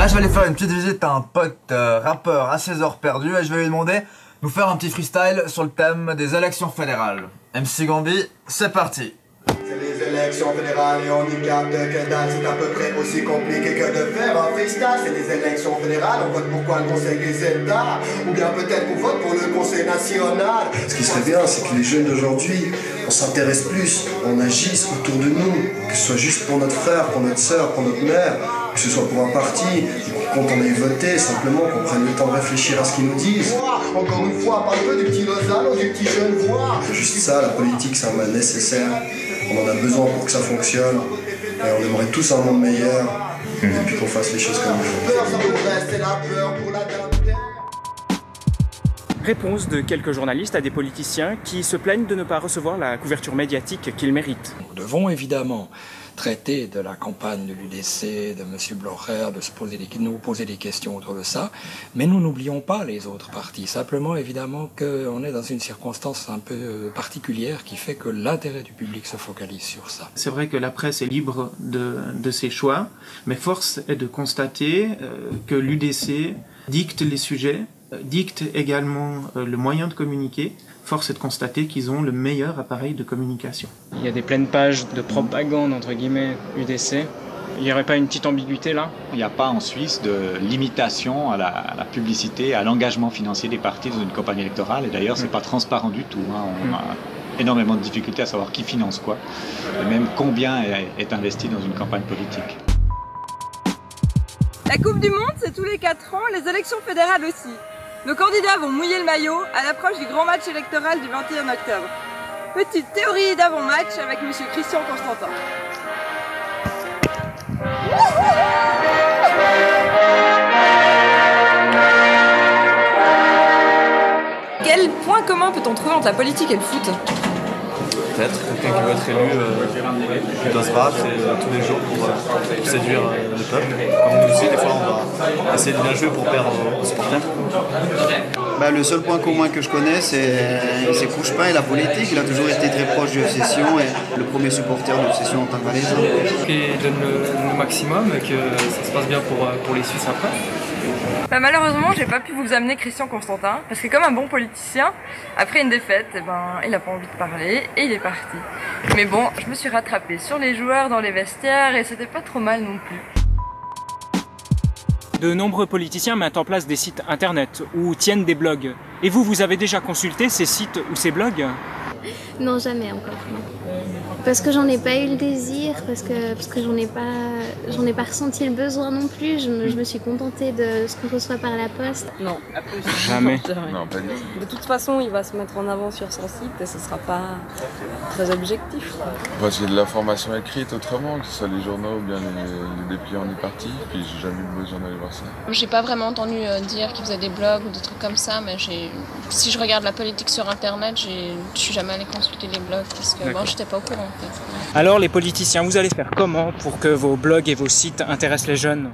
Là je vais aller faire une petite visite à un pote rappeur à 16 heures perdues et je vais lui demander de nous faire un petit freestyle sur le thème des élections fédérales. MC Gambi, c'est parti. C'est les élections fédérales et on y capte que dalle. C'est à peu près aussi compliqué que de faire un freestyle. C'est les élections fédérales, on vote pour quoi? Le conseil des États? Ou bien peut-être qu'on vote pour le conseil national. Ce qui serait bien, c'est que les jeunes d'aujourd'hui, on s'intéresse plus, on agisse autour de nous, que ce soit juste pour notre frère, pour notre soeur, pour notre mère, que ce soit pour un parti, quand on aille voter, simplement qu'on prenne le temps de réfléchir à ce qu'ils nous disent. Encore une fois, parle peu du petit Lozano, du petit Genevois. Juste ça, la politique, c'est un mal nécessaire. On en a besoin pour que ça fonctionne. Et on aimerait tous un monde meilleur. Et puis qu'on fasse les choses comme il faut. Réponse de quelques journalistes à des politiciens qui se plaignent de ne pas recevoir la couverture médiatique qu'ils méritent. Nous devons évidemment traiter de la campagne de l'UDC, de M. Blocher, de nous poser des questions autour de ça, mais nous n'oublions pas les autres partis. Simplement, évidemment, qu'on est dans une circonstance un peu particulière qui fait que l'intérêt du public se focalise sur ça. C'est vrai que la presse est libre de ses choix, mais force est de constater que l'UDC dicte les sujets, dicte également le moyen de communiquer. Force est de constater qu'ils ont le meilleur appareil de communication. Il y a des pleines pages de propagande, entre guillemets, UDC. Il n'y aurait pas une petite ambiguïté là? Il n'y a pas en Suisse de limitation à la publicité, à l'engagement financier des partis dans une campagne électorale. Et d'ailleurs, c'est pas transparent du tout. On a énormément de difficultés à savoir qui finance quoi, et même combien est investi dans une campagne politique. La Coupe du Monde, c'est tous les 4 ans, les élections fédérales aussi. Nos candidats vont mouiller le maillot à l'approche du grand match électoral du 21 octobre. Petite théorie d'avant-match avec M. Christian Constantin. Quel point commun peut-on trouver entre la politique et le foot? Peut-être quelqu'un qui veut être élu, qui doit se battre tous les jours pour séduire le peuple. Comme nous aussi, des fois, on va essayer de bien jouer pour perdre aux supporters. Le seul point commun que je connais, c'est Couchepin et la politique. Il a toujours été très proche de Obsession et le premier supporter d'Obsession en tant que Valaisan. Il donne le maximum et que ça se passe bien pour les Suisses après. Malheureusement, j'ai pas pu vous amener Christian Constantin, parce que comme un bon politicien, après une défaite, il a pas envie de parler et il est parti. Mais bon, je me suis rattrapée sur les joueurs dans les vestiaires et c'était pas trop mal non plus. De nombreux politiciens mettent en place des sites internet ou tiennent des blogs. Et vous avez déjà consulté ces sites ou ces blogs? Non, jamais encore. Non. Parce que j'en ai pas eu le désir, parce que j'en ai pas ressenti le besoin non plus. Je me suis contentée de ce qu'on reçoit par la poste. Non, jamais. Non, pas du tout. De toute façon, il va se mettre en avant sur son site et ce sera pas très objectif. Parce qu'il y a de l'information écrite autrement, que ce soit les journaux ou bien les dépliants des partis, puis j'ai jamais eu besoin d'aller voir ça. J'ai pas vraiment entendu dire qu'ils faisaient des blogs ou des trucs comme ça, mais si je regarde la politique sur internet, je suis jamais allée consulter les blogs parce que bon, j'étais pas au courant. Alors les politiciens, vous allez faire comment pour que vos blogs et vos sites intéressent les jeunes?